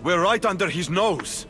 We're right under his nose.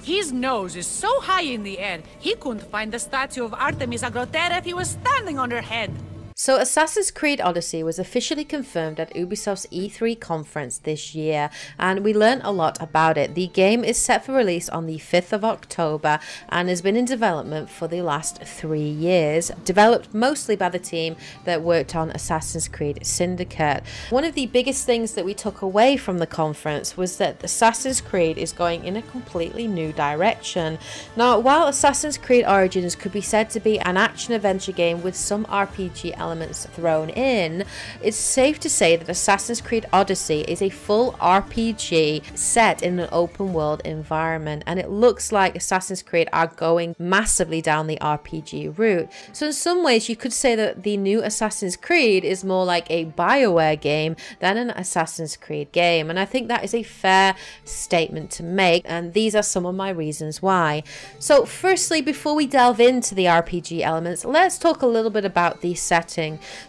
His nose is so high in the air, he couldn't find the statue of Artemis Agrotera if he was standing on her head. So Assassin's Creed Odyssey was officially confirmed at Ubisoft's E3 conference this year, and we learned a lot about it. The game is set for release on the 5th of October and has been in development for the last 3 years, developed mostly by the team that worked on Assassin's Creed Syndicate. One of the biggest things that we took away from the conference was that Assassin's Creed is going in a completely new direction. Now, while Assassin's Creed Origins could be said to be an action-adventure game with some RPG elements thrown in, it's safe to say that Assassin's Creed Odyssey is a full RPG set in an open world environment, and it looks like Assassin's Creed are going massively down the RPG route. So in some ways you could say that the new Assassin's Creed is more like a Bioware game than an Assassin's Creed game, and I think that is a fair statement to make, and these are some of my reasons why. So firstly, before we delve into the RPG elements, let's talk a little bit about the setting.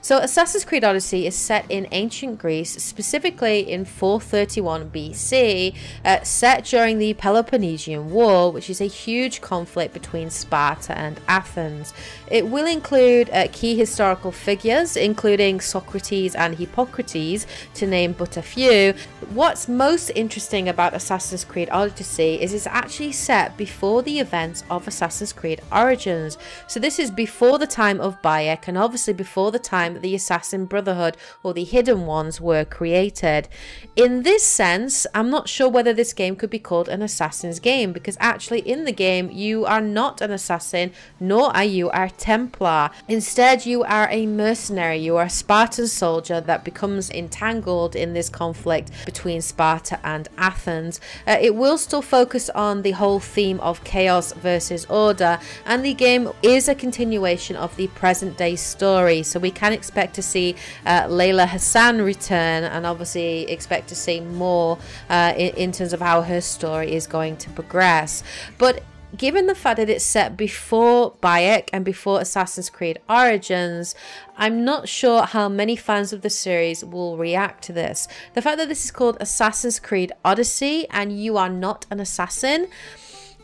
So Assassin's Creed Odyssey is set in ancient Greece, specifically in 431 BC, set during the Peloponnesian War, which is a huge conflict between Sparta and Athens. It will include key historical figures, including Socrates and Hippocrates, to name but a few. What's most interesting about Assassin's Creed Odyssey is it's actually set before the events of Assassin's Creed Origins. So this is before the time of Bayek, and obviously before the time that the Assassin Brotherhood or the Hidden Ones were created. In this sense, I'm not sure whether this game could be called an Assassin's game, because actually in the game you are not an assassin, nor are you a Templar. Instead, you are a mercenary. You are a Spartan soldier that becomes entangled in this conflict between Sparta and Athens. It will still focus on the whole theme of chaos versus order, and the game is a continuation of the present day story. So we can expect to see Layla Hassan return, and obviously expect to see more in terms of how her story is going to progress. But given the fact that it's set before Bayek and before Assassin's Creed Origins, I'm not sure how many fans of the series will react to this. The fact that this is called Assassin's Creed Odyssey and you are not an assassin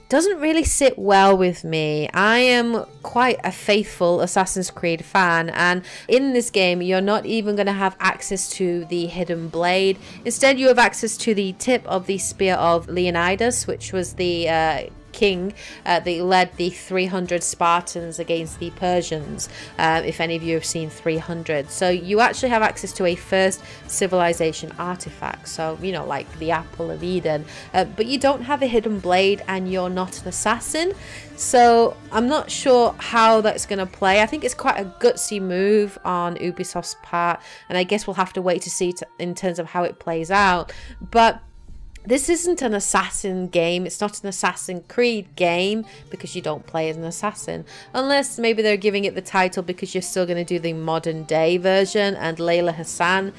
doesn't really sit well with me. I am quite a faithful Assassin's Creed fan, and in this game you're not even going to have access to the hidden blade. Instead, you have access to the tip of the spear of Leonidas, which was the king that led the 300 Spartans against the Persians, if any of you have seen 300. So you actually have access to a first civilization artifact, so you know, like the Apple of Eden, but you don't have a hidden blade and you're not an assassin. So I'm not sure how that's going to play. I think it's quite a gutsy move on Ubisoft's part, and I guess we'll have to wait to see in terms of how it plays out. But this isn't an assassin game. It's not an Assassin's Creed game because you don't play as an assassin. Unless maybe they're giving it the title because you're still going to do the modern day version and Layla Hassan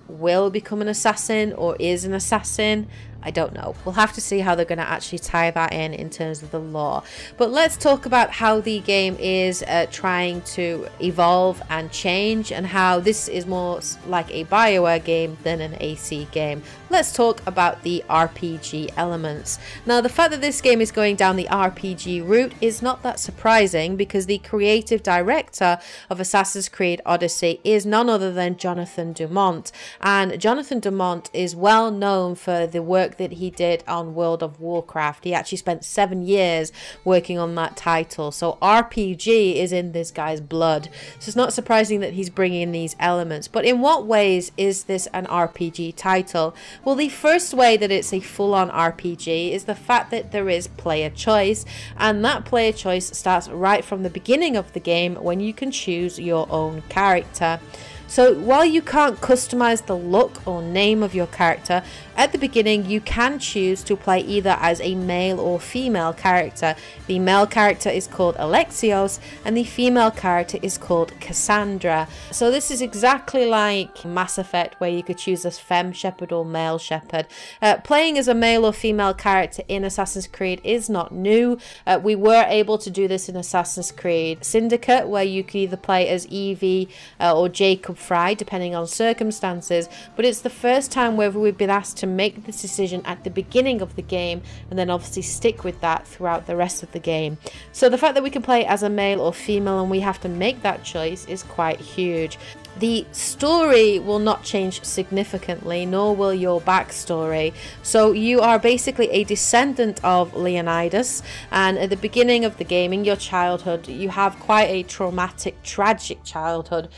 will become an assassin or is an assassin. I don't know. We'll have to see how they're going to actually tie that in terms of the lore. But let's talk about how the game is trying to evolve and change, and how this is more like a Bioware game than an AC game. Let's talk about the RPG elements. Now, the fact that this game is going down the RPG route is not that surprising, because the creative director of Assassin's Creed Odyssey is none other than Jonathan Dumont. And Jonathan Dumont is well known for the work that he did on World of Warcraft. He actually spent 7 years working on that title, so RPG is in this guy's blood. So it's not surprising that he's bringing in these elements. But in what ways is this an RPG title? Well, the first way that it's a full-on RPG is the fact that there is player choice, and that player choice starts right from the beginning of the game when you can choose your own character. So while you can't customize the look or name of your character, at the beginning you can choose to play either as a male or female character. The male character is called Alexios and the female character is called Cassandra. So this is exactly like Mass Effect, where you could choose as femme shepherd or male shepherd. Playing as a male or female character in Assassin's Creed is not new. We were able to do this in Assassin's Creed Syndicate, where you could either play as Evie or Jacob fry depending on circumstances, but it's the first time where we've been asked to make this decision at the beginning of the game and then obviously stick with that throughout the rest of the game. So the fact that we can play as a male or female and we have to make that choice is quite huge. The story will not change significantly, nor will your backstory. So you are basically a descendant of Leonidas, and at the beginning of the game, in your childhood, you have quite a traumatic, tragic childhood,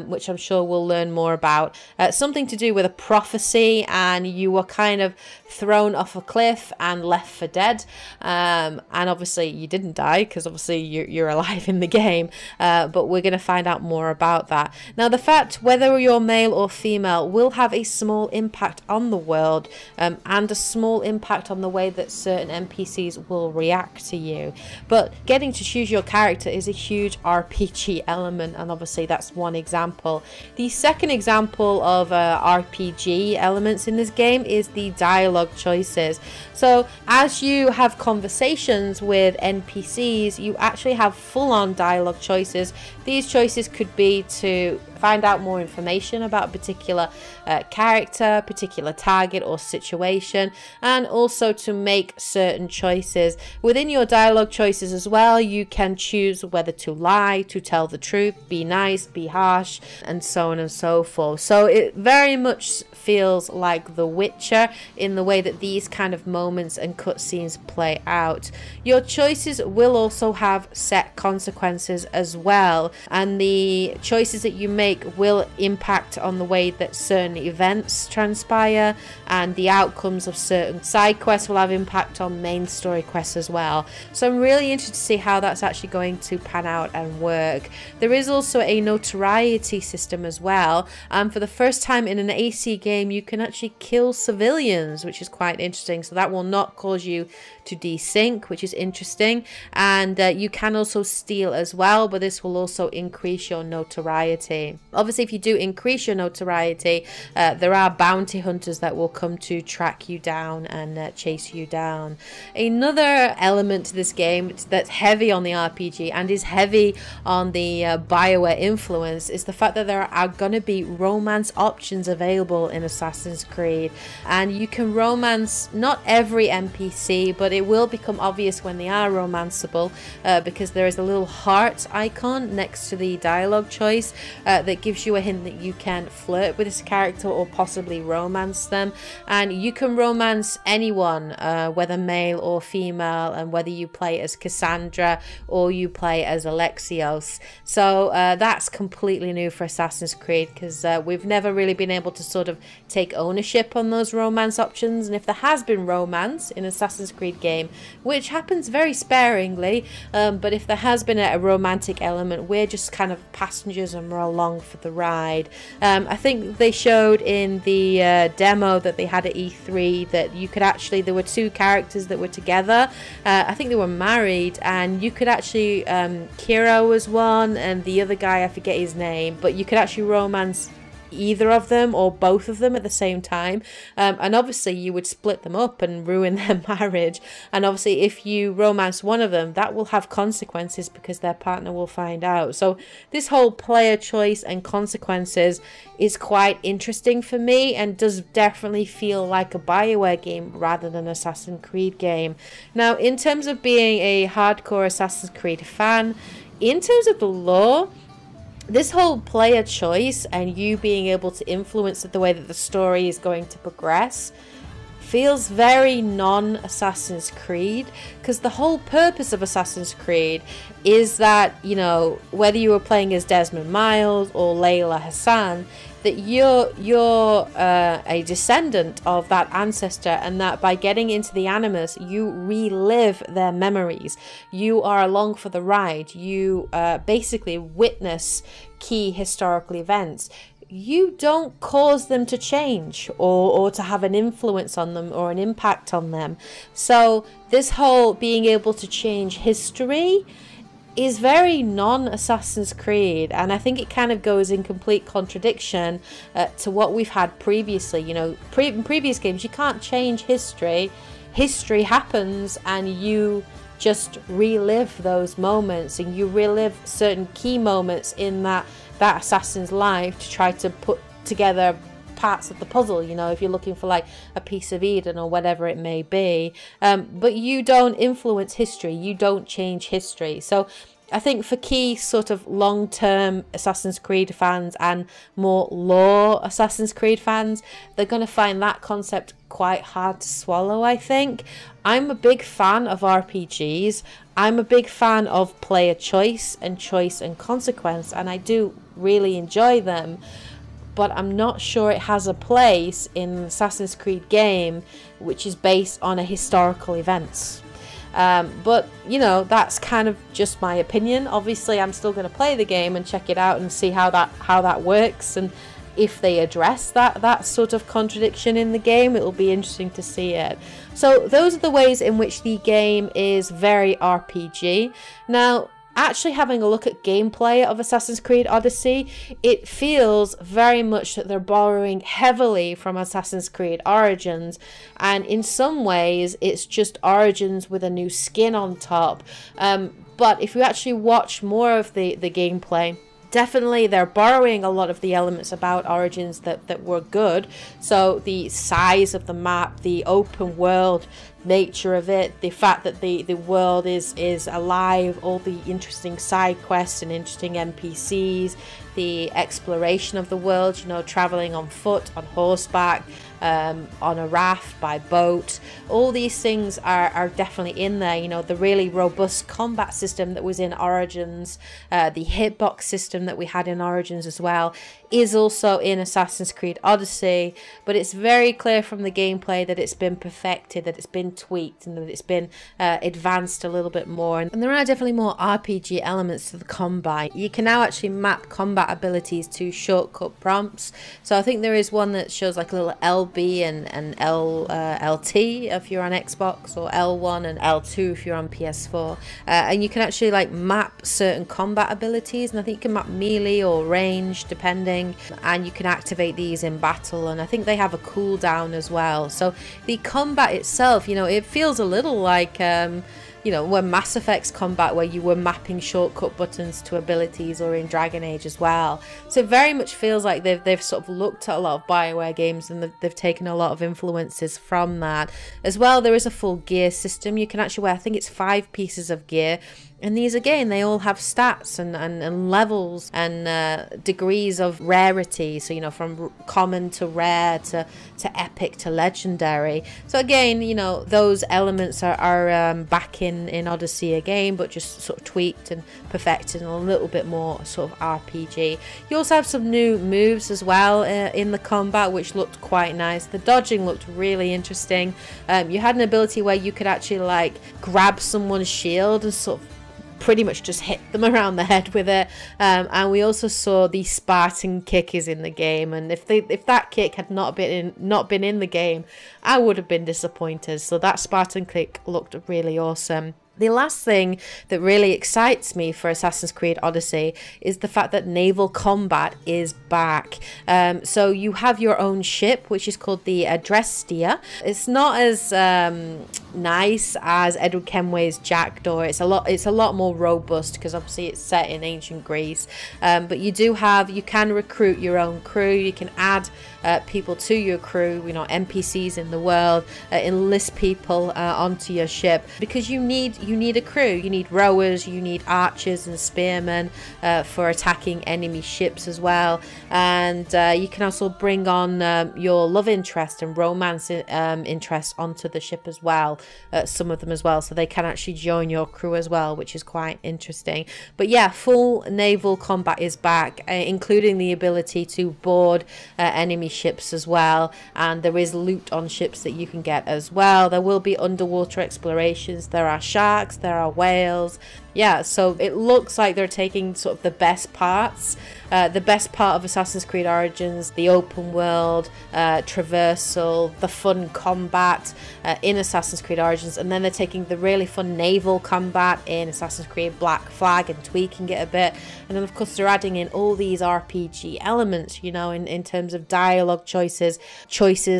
which I'm sure we'll learn more about. Something to do with a prophecy, and you were kind of thrown off a cliff and left for dead. And obviously you didn't die, because obviously you're alive in the game, but we're going to find out more about that. Now, the fact whether you're male or female will have a small impact on the world, and a small impact on the way that certain NPCs will react to you. But getting to choose your character is a huge RPG element, and obviously that's one example. The second example of RPG elements in this game is the dialogue choices. So as you have conversations with NPCs, you actually have full-on dialogue choices. These choices could be to find out more information about a particular character, particular target or situation, and also to make certain choices. Within your dialogue choices as well, you can choose whether to lie, to tell the truth, be nice, be harsh, and so on and so forth. So it very much feels like The Witcher in the way that these kind of moments and cutscenes play out. Your choices will also have set consequences as well, and the choices that you make will impact on the way that certain events transpire, and the outcomes of certain side quests will have impact on main story quests as well. So I'm really interested to see how that's actually going to pan out and work. There is also a notoriety system as well, and for the first time in an AC game you can actually kill civilians, which is quite interesting. So that will not cause you to desync, which is interesting, and you can also steal as well, but this will also increase your notoriety. Obviously, if you do increase your notoriety, there are bounty hunters that will come to track you down and chase you down. Another element to this game that's heavy on the RPG and is heavy on the Bioware influence is the fact that there are going to be romance options available in Assassin's Creed, and you can romance not every NPC, but it will become obvious when they are romanceable, because there is a little heart icon next to the dialogue choice that gives you a hint that you can flirt with this character or possibly romance them. And you can romance anyone, whether male or female, and whether you play as Cassandra or you play as Alexios. So that's completely new for Assassin's Creed, because we've never really been able to sort of take ownership on those romance options. And if there has been romance in Assassin's Creed game, which happens very sparingly, but if there has been a romantic element, we're just kind of passengers and we're along for the ride. I think they showed in the demo that they had at E3 that you could actually, there were two characters that were together. I think they were married, and you could actually, Kiro was one and the other guy, I forget his name, but you could actually romance either of them or both of them at the same time, and obviously you would split them up and ruin their marriage. And obviously if you romance one of them, that will have consequences because their partner will find out. So this whole player choice and consequences is quite interesting for me, and does definitely feel like a Bioware game rather than an Assassin's Creed game. Now, in terms of being a hardcore Assassin's Creed fan, in terms of the lore, this whole player choice and you being able to influence the way that the story is going to progress feels very non-Assassin's Creed, because the whole purpose of Assassin's Creed is that, you know, whether you were playing as Desmond Miles or Layla Hassan, that you're a descendant of that ancestor, and that by getting into the Animus, you relive their memories. You are along for the ride. You basically witness key historical events. You don't cause them to change or to have an influence on them or an impact on them. So this whole being able to change history is very non-Assassin's Creed, and I think it kind of goes in complete contradiction to what we've had previously. You know, in previous games you can't change history. History happens and you just relive those moments, and you relive certain key moments in that assassin's life to try to put together parts of the puzzle, you know, if you're looking for like a piece of Eden or whatever it may be. But you don't influence history, you don't change history. So I think for key sort of long-term Assassin's Creed fans and more lore Assassin's Creed fans, they're going to find that concept quite hard to swallow, I think. I'm a big fan of RPGs. I'm a big fan of player choice and consequence, and I do really enjoy them. But I'm not sure it has a place in an Assassin's Creed game which is based on a historical events. But, you know, that's kind of just my opinion. Obviously, I'm still going to play the game and check it out and see how that works, and if they address that sort of contradiction in the game, it will be interesting to see it. So those are the ways in which the game is very RPG. Now, actually having a look at gameplay of Assassin's Creed Odyssey, it feels very much that they're borrowing heavily from Assassin's Creed Origins, and in some ways it's just Origins with a new skin on top. But if you actually watch more of the gameplay, definitely they're borrowing a lot of the elements about Origins that were good. So the size of the map, the open world nature of it, the fact that the world is alive, all the interesting side quests and interesting NPCs, the exploration of the world, you know, traveling on foot, on horseback, on a raft, by boat. All these things are definitely in there. You know, the really robust combat system that was in Origins, the hitbox system that we had in Origins as well, is also in Assassin's Creed Odyssey, but it's very clear from the gameplay that it's been perfected, that it's been tweaked, and that it's been advanced a little bit more. And there are definitely more RPG elements to the combat. You can now actually map combat abilities to shortcut prompts. So I think there is one that shows like a little LB and LT if you're on Xbox, or L1 and L2 if you're on PS4. And you can actually like map certain combat abilities, and I think you can map melee or range depending, and you can activate these in battle, and I think they have a cooldown as well. So the combat itself, you know, it feels a little like you know, when Mass Effect's combat, where you were mapping shortcut buttons to abilities, or in Dragon Age as well. So it very much feels like they've sort of looked at a lot of Bioware games, and they've taken a lot of influences from that. As well, there is a full gear system. You can actually wear, I think it's 5 pieces of gear. And these, again, they all have stats and levels and degrees of rarity. So, you know, from common to rare to epic to legendary. So, again, you know, those elements are back in Odyssey again, but just sort of tweaked and perfected and a little bit more sort of RPG. You also have some new moves as well in the combat, which looked quite nice. The dodging looked really interesting. You had an ability where you could actually, like, grab someone's shield and sort of pretty much just hit them around the head with it. And we also saw the Spartan kick is in the game, and if that kick had not been in the game, I would have been disappointed. So that Spartan kick looked really awesome. The last thing that really excites me for Assassin's Creed Odyssey is the fact that naval combat is back. So you have your own ship, which is called the Adrestia. It's not as nice as Edward Kenway's Jackdaw. It's a lot more robust, because obviously it's set in ancient Greece. But you can recruit your own crew. You can add people to your crew, you know, NPCs in the world, enlist people onto your ship, because you need a crew. You need rowers, you need archers and spearmen for attacking enemy ships as well. And you can also bring on your love interest and romance interest onto the ship as well, some of them as well, so they can actually join your crew as well, which is quite interesting. But yeah, full naval combat is back, including the ability to board enemy ships as well, and there is loot on ships that you can get as well. There will be underwater explorations, there are sharks, there are whales. Yeah, so it looks like they're taking sort of the best parts, the best part of Assassin's Creed Origins, the open world, traversal, the fun combat in Assassin's Creed Origins, and then they're taking the really fun naval combat in Assassin's Creed Black Flag and tweaking it a bit. And then of course they're adding in all these RPG elements, you know, in terms of dialogue choices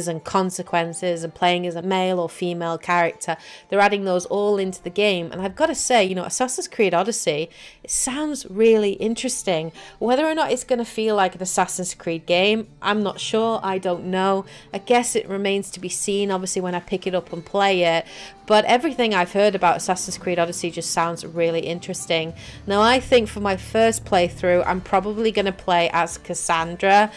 and consequences, and playing as a male or female character. They're adding those all into the game. game, and I've got to say, you know, Assassin's Creed Odyssey, it sounds really interesting. Whether or not it's going to feel like an Assassin's Creed game, I'm not sure. I don't know. I guess it remains to be seen, obviously, when I pick it up and play it. But everything I've heard about Assassin's Creed Odyssey just sounds really interesting. Now, I think for my first playthrough, I'm probably going to play as Cassandra,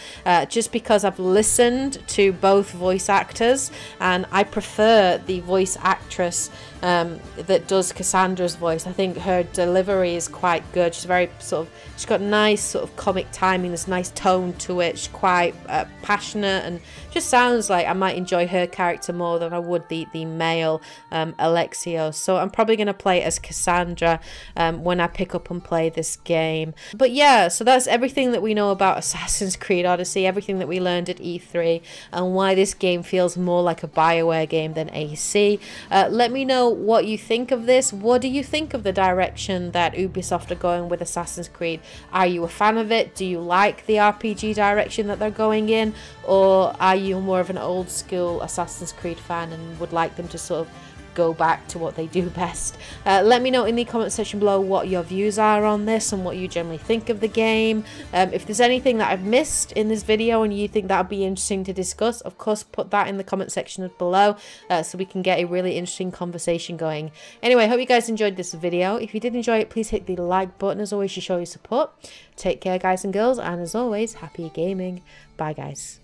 just because I've listened to both voice actors, and I prefer the voice actress that does Cassandra's voice. I think her delivery is quite good. She's very she's got nice sort of comic timing, this nice tone to it. She's quite passionate, and just sounds like I might enjoy her character more than I would the male Alexio. So I'm probably going to play as Cassandra when I pick up and play this game. But yeah, so that's everything that we know about Assassin's Creed Odyssey, everything that we learned at E3, and why this game feels more like a Bioware game than AC. Let me know what you think of this. What do you think of the direction that Ubisoft are going with Assassin's Creed? Are you a fan of it? Do you like the RPG direction that they're going in? Or are you more of an old school Assassin's Creed fan and would like them to sort of go back to what they do best? Let me know in the comment section below what your views are on this and what you generally think of the game. If there's anything that I've missed in this video and you think that would be interesting to discuss, of course put that in the comment section below, so we can get a really interesting conversation going. Anyway, I hope you guys enjoyed this video. If you did enjoy it, please hit the like button as always to show your support. Take care, guys and girls, and as always, happy gaming. Bye, guys.